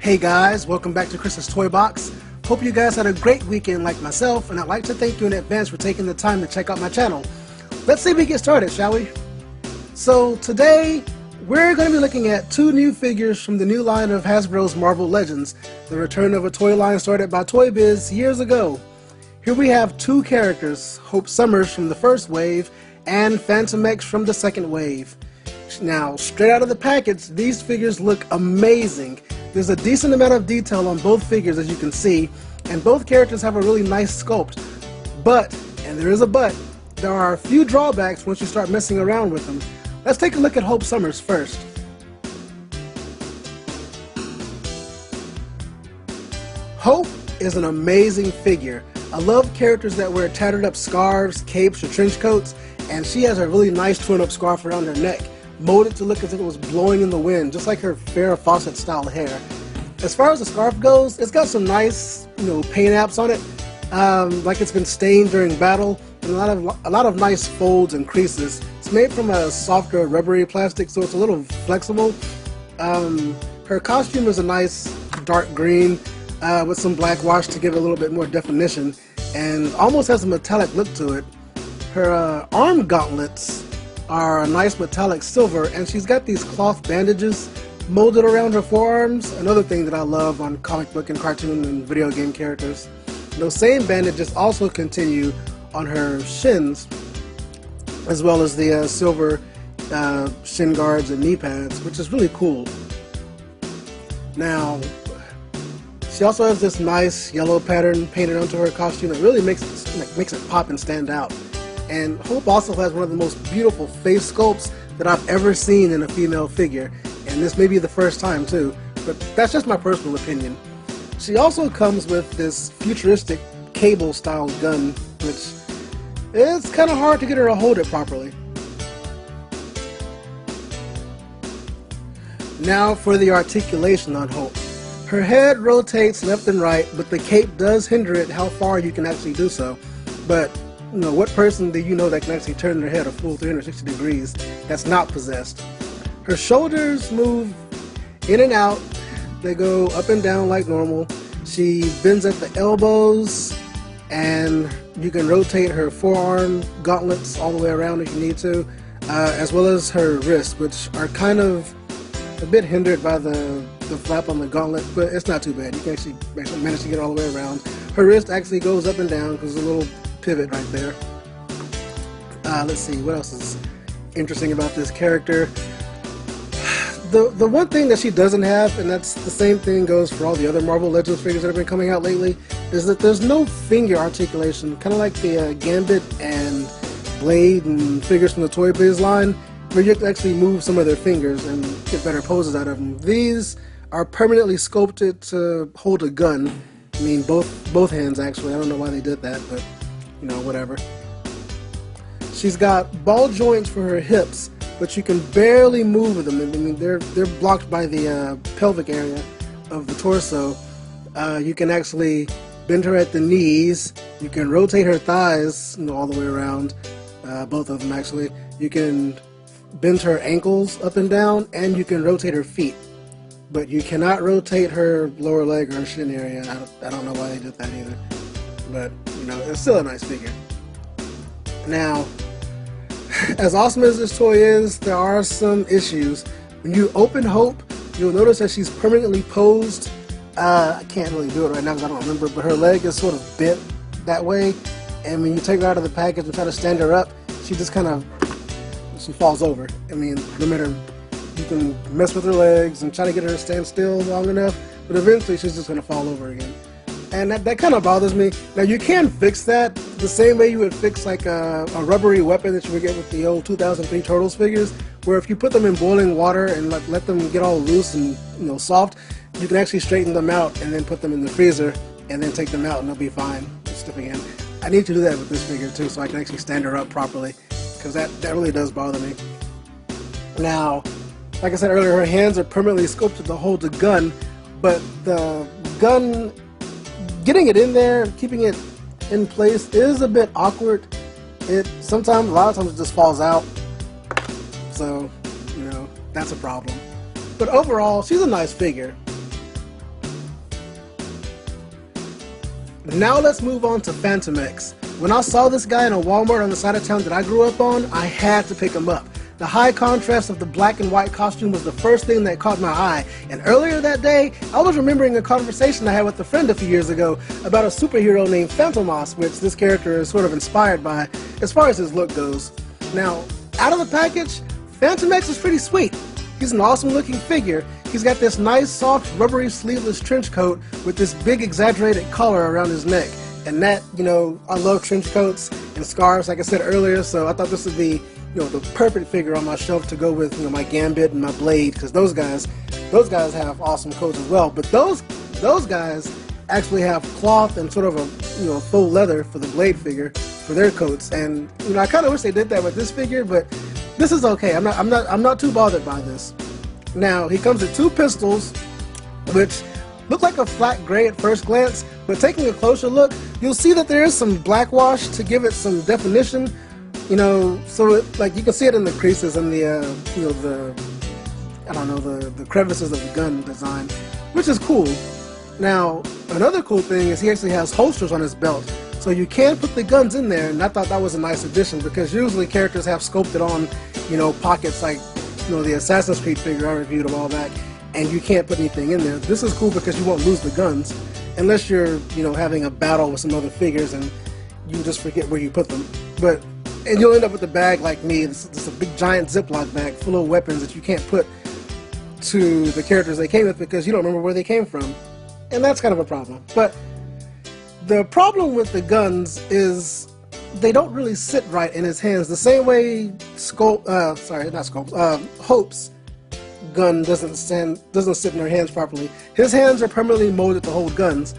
Hey guys, welcome back to CHRiS's Toy Box. Hope you guys had a great weekend like myself, and I'd like to thank you in advance for taking the time to check out my channel. Let's see if we get started, shall we? So today, we're going to be looking at two new figures from the new line of Hasbro's Marvel Legends, the return of a toy line started by Toy Biz years ago. Here we have two characters, Hope Summers from the first wave, and Fantomex from the second wave. Now, straight out of the package, these figures look amazing. There's a decent amount of detail on both figures, as you can see, and both characters have a really nice sculpt. But, and there is a but, there are a few drawbacks once you start messing around with them. Let's take a look at Hope Summers first. Hope is an amazing figure. I love characters that wear tattered up scarves, capes, or trench coats, and she has a really nice torn-up scarf around her neck, molded to look as if it was blowing in the wind, just like her Farrah Fawcett style hair. As far as the scarf goes, it's got some nice, paint apps on it, like it's been stained during battle, and a lot of nice folds and creases. It's made from a softer rubbery plastic, so it's a little flexible. Her costume is a nice dark green with some black wash to give it a little bit more definition, and almost has a metallic look to it. Her arm gauntlets are a nice metallic silver, and she's got these cloth bandages molded around her forearms, another thing that I love on comic book and cartoon and video game characters. Those same bandages also continue on her shins, as well as the silver shin guards and knee pads, which is really cool. Now, she also has this nice yellow pattern painted onto her costume that really makes it pop and stand out. And Hope also has one of the most beautiful face sculpts that I've ever seen in a female figure, and this may be the first time too, but that's just my personal opinion. She also comes with this futuristic cable style gun, which it's kind of hard to get her to hold it properly. Now for the articulation on Hope. Her head rotates left and right, but the cape does hinder it how far you can actually do so. But what person do you know that can actually turn their head a full 360 degrees that's not possessed? Her shoulders move in and out. They go up and down like normal. She bends at the elbows, and you can rotate her forearm gauntlets all the way around if you need to, as well as her wrists, which are kind of a bit hindered by the flap on the gauntlet, but it's not too bad. You can actually manage to get all the way around. Her wrist actually goes up and down because there's a little pivot right there. Let's see, what else is interesting about this character? The one thing that she doesn't have, and that's the same thing goes for all the other Marvel Legends figures that have been coming out lately, is that there's no finger articulation, kind of like the Gambit and Blade and figures from the Toy Biz line, where you have to actually move some of their fingers and get better poses out of them. These are permanently sculpted to hold a gun. I mean, both hands actually. I don't know why they did that, but whatever. She's got ball joints for her hips, but you can barely move them. I mean, they're blocked by the pelvic area of the torso. You can actually bend her at the knees. You can rotate her thighs, all the way around, both of them actually. You can bend her ankles up and down, and you can rotate her feet. But you cannot rotate her lower leg or her shin area. I don't know why they did that either. But, it's still a nice figure. Now, as awesome as this toy is, there are some issues. When you open Hope, you'll notice that she's permanently posed. I can't really do it right now because I don't remember, but her leg is sort of bent that way. And when you take her out of the package and try to stand her up, she just she falls over. I mean, no matter, you can mess with her legs and try to get her to stand still long enough, but eventually she's just going to fall over again. And that kind of bothers me. Now, you can fix that the same way you would fix like a rubbery weapon that you would get with the old 2003 Turtles figures, where if you put them in boiling water and let them get all loose and soft, you can actually straighten them out and then put them in the freezer and then take them out and they'll be fine. Stiff again. I need to do that with this figure too, so I can actually stand her up properly, because that really does bother me. Now, like I said earlier, her hands are permanently sculpted to hold the gun, but the gun, getting it in there, keeping it in place is a bit awkward. A lot of times it just falls out. So, that's a problem. But overall, she's a nice figure. Now let's move on to Fantomex. When I saw this guy in a Walmart on the side of town that I grew up on, I had to pick him up. The high contrast of the black and white costume was the first thing that caught my eye. And earlier that day, I was remembering a conversation I had with a friend a few years ago about a superhero named Fantomex, which this character is sort of inspired by as far as his look goes. Now, out of the package, Fantomex is pretty sweet. He's an awesome looking figure. He's got this nice, soft, rubbery, sleeveless trench coat with this big, exaggerated collar around his neck. And that, you know, I love trench coats and scarves, like I said earlier, so I thought this would be, you know, the perfect figure on my shelf to go with, you know, my Gambit and my Blade, because those guys have awesome coats as well. But those guys actually have cloth and sort of a, you know, faux leather for the Blade figure for their coats. And, you know, I kind of wish they did that with this figure, but this is okay. I'm not too bothered by this. Now, he comes with two pistols, which look like a flat gray at first glance, but taking a closer look, you'll see that there is some black wash to give it some definition. You know, so it, like you can see it in the creases and the, you know, the crevices of the gun design, which is cool. Now, another cool thing is he actually has holsters on his belt, so you can put the guns in there, and I thought that was a nice addition, because usually characters have sculpted on, you know, pockets like, you know, the Assassin's Creed figure I reviewed a while back, and you can't put anything in there. This is cool because you won't lose the guns, unless you're, you know, having a battle with some other figures and you just forget where you put them. And you'll end up with a bag like me. It's a big giant Ziploc bag full of weapons that you can't put to the characters they came with because you don't remember where they came from. And that's kind of a problem. But the problem with the guns is they don't really sit right in his hands. The same way Hope's gun doesn't sit in her hands properly. His hands are permanently molded to hold guns,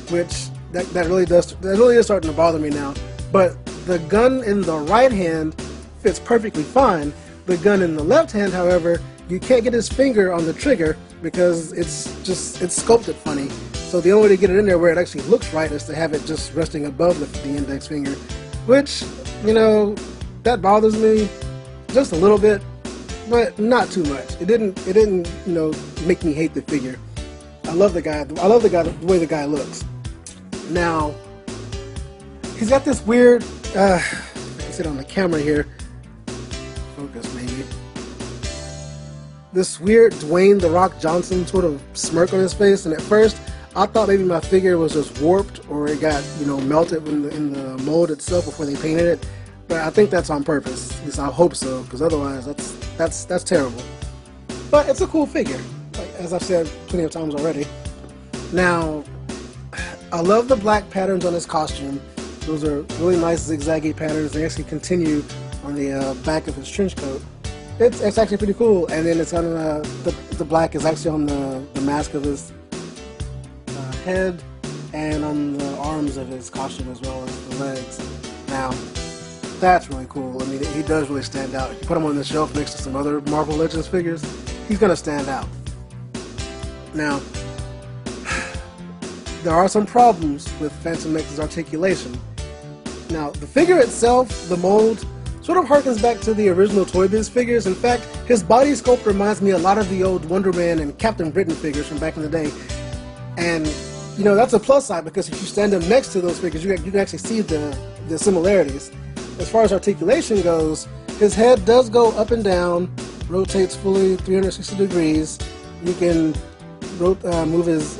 which that really is starting to bother me now. But the gun in the right hand fits perfectly fine. The gun in the left hand, however, you can't get his finger on the trigger because it's sculpted funny. So the only way to get it in there where it actually looks right is to have it just resting above the index finger, which, you know, that bothers me just a little bit, but not too much. It didn't, you know, make me hate the figure. I love the guy. The way the guy looks. Now, he's got this weird, I can sit on the camera here, focus maybe, this weird Dwayne "The Rock" Johnson sort of smirk on his face, and at first I thought maybe my figure was just warped or it got, you know, melted in the mold itself before they painted it, but I think that's on purpose. At least I hope so, because otherwise that's terrible. But it's a cool figure, like, as I've said plenty of times already. Now, I love the black patterns on his costume. Those are really nice zigzaggy patterns. They actually continue on the back of his trench coat. It's actually pretty cool. And then it's on the black is actually on the mask of his head and on the arms of his costume as well as the legs. Now, that's really cool. I mean, he does really stand out. If you put him on the shelf next to some other Marvel Legends figures, he's gonna stand out. Now, there are some problems with Fantomex's articulation. Now, the figure itself, the mold, sort of harkens back to the original Toy Biz figures. In fact, his body sculpt reminds me a lot of the old Wonder Man and Captain Britain figures from back in the day. And, you know, that's a plus side because if you stand them next to those figures, you can actually see the similarities. As far as articulation goes, his head does go up and down, rotates fully 360 degrees. You can move his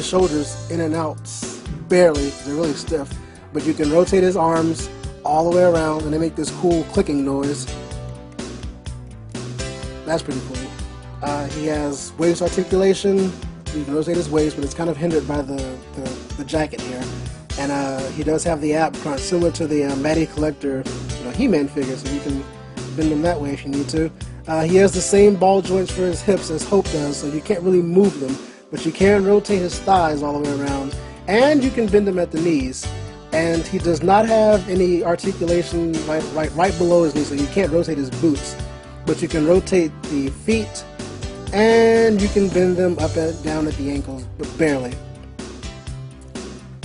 shoulders in and out barely, they're really stiff. But you can rotate his arms all the way around and they make this cool clicking noise. That's pretty cool. He has waist articulation. You can rotate his waist, but it's kind of hindered by the jacket here. And he does have the ab crunch, similar to the Matty Collector, you know, He-Man figure, so you can bend them that way if you need to. He has the same ball joints for his hips as Hope does, so you can't really move them, but you can rotate his thighs all the way around, and you can bend them at the knees. And he does not have any articulation right below his knee, so you can't rotate his boots, but you can rotate the feet, and you can bend them up and down at the ankles, but barely.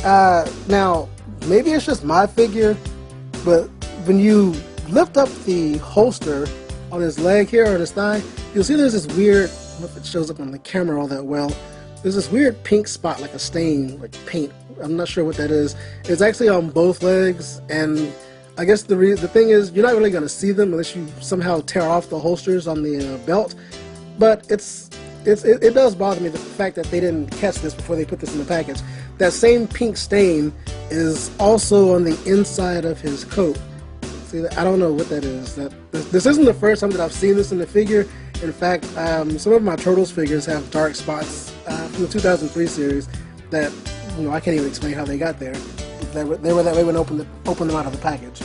Now, maybe it's just my figure, but when you lift up the holster on his leg here, or his thigh, you'll see there's this weird, I don't know if it shows up on the camera all that well, there's this weird pink spot, like a stain, like paint. I'm not sure what that is. It's actually on both legs, and I guess the thing is, you're not really going to see them unless you somehow tear off the holsters on the belt. But it does bother me, the fact that they didn't catch this before they put this in the package. That same pink stain is also on the inside of his coat. See, I don't know what that is. This isn't the first time that I've seen this in the figure. In fact, some of my Turtles figures have dark spots from the 2003 series that, you know, I can't even explain how they got there. They were that way when I opened them out of the package.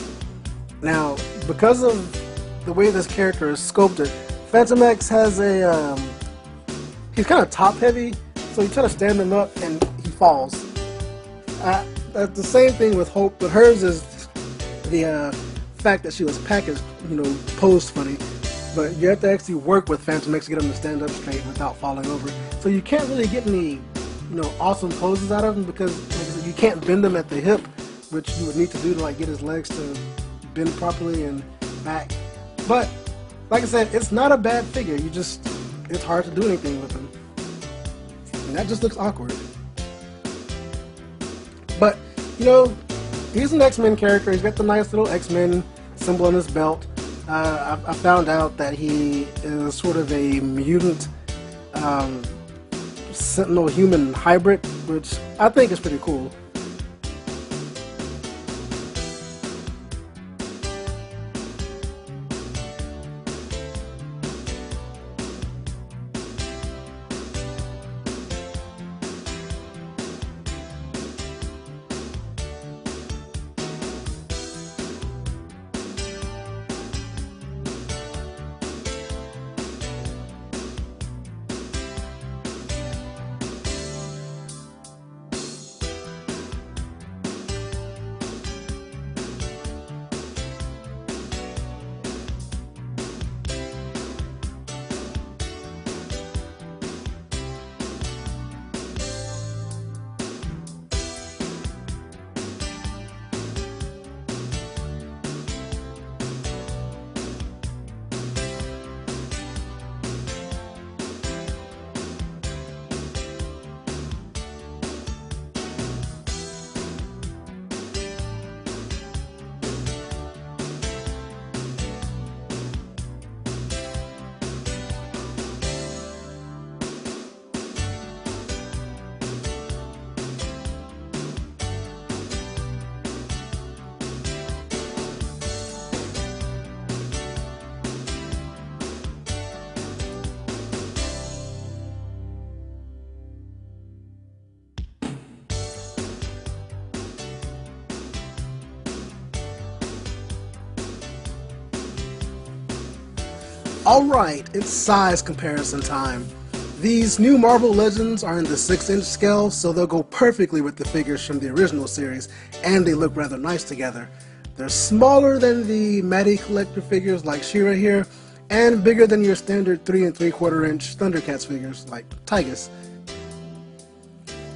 Now, because of the way this character is sculpted, Fantomex has a he's kind of top heavy, so you try to stand him up and he falls. The same thing with Hope, but hers is the fact that she was packaged, you know, posed funny. But you have to actually work with Fantomex to get him to stand up straight without falling over. So you can't really get any, you know, awesome poses out of him because, like I said, you can't bend him at the hip, which you would need to do to like get his legs to bend properly and back. But like I said, it's not a bad figure. It's hard to do anything with him, and that just looks awkward. But you know, he's an X-Men character. He's got the nice little X-Men symbol on his belt. I found out that he is sort of a mutant Sentinel human hybrid, which I think is pretty cool. Alright, it's size comparison time. These new Marvel Legends are in the 6-inch scale, so they'll go perfectly with the figures from the original series, and they look rather nice together. They're smaller than the Matty collector figures like CHRiS here, and bigger than your standard 3 3/4 inch Thundercats figures like CHRiS.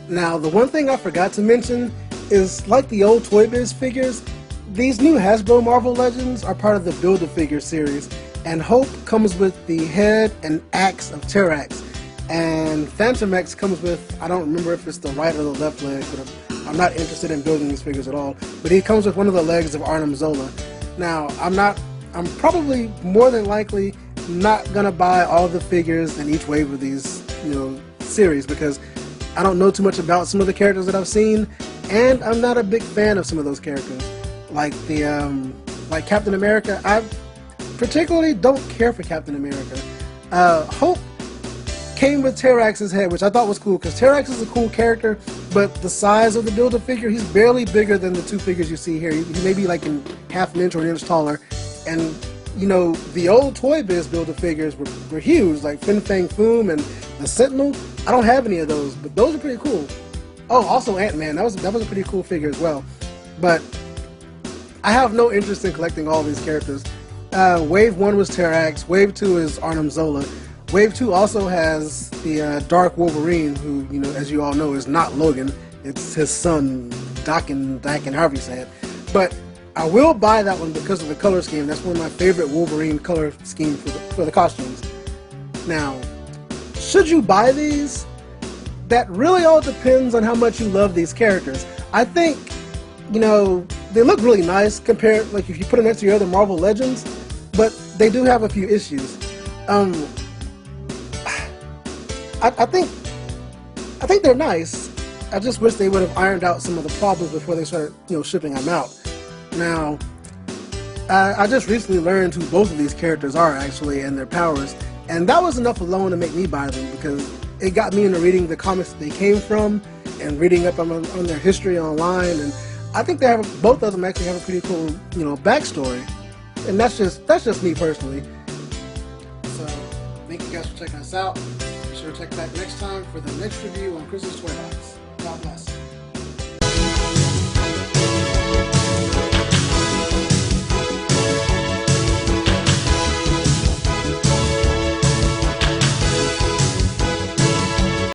Now, the one thing I forgot to mention is, like the old Toy Biz figures, these new Hasbro Marvel Legends are part of the Build-A-Figure series, and Hope comes with the head and axe of CHRiS, and Fantomex comes with, I don't remember if it's the right or the left leg, but I'm not interested in building these figures at all, but he comes with one of the legs of Arnim Zola. Now, I'm probably more than likely not gonna buy all the figures in each wave of these, you know, series, because I don't know too much about some of the characters that I've seen, and I'm not a big fan of some of those characters. Like like Captain America, I particularly don't care for Captain America. Hope came with CHRiS's head, which I thought was cool, because CHRiS is a cool character, but the size of the Build-A-Figure, he's barely bigger than the two figures you see here. He may be like in half an inch or an inch taller, and you know, the old Toy Biz Build-A-Figures were huge, like Fin Fang Foom and the Sentinel. I don't have any of those, but those are pretty cool. Oh, also Ant-Man, that was a pretty cool figure as well. But I have no interest in collecting all these characters. Wave 1 was CHRiS, Wave 2 is Arnim Zola. Wave 2 also has the Dark Wolverine, who, you know, as you all know, is not Logan. It's his son, Dakin, however you say it. But I will buy that one because of the color scheme. That's one of my favorite Wolverine color schemes for the costumes. Now, should you buy these? that really all depends on how much you love these characters. I think, you know, they look really nice compared, like if you put them next to your other Marvel Legends, but they do have a few issues. I think they're nice. I just wish they would have ironed out some of the problems before they started, you know, shipping them out. Now, I just recently learned who both of these characters are actually and their powers, and that was enough alone to make me buy them because it got me into reading the comics that they came from and reading up on their history online. And I think they have both of them actually have a pretty cool, you know, backstory. And that's just me personally. So thank you guys for checking us out. Be sure to check back next time for the next review on CHRiS' Toy Box. God bless.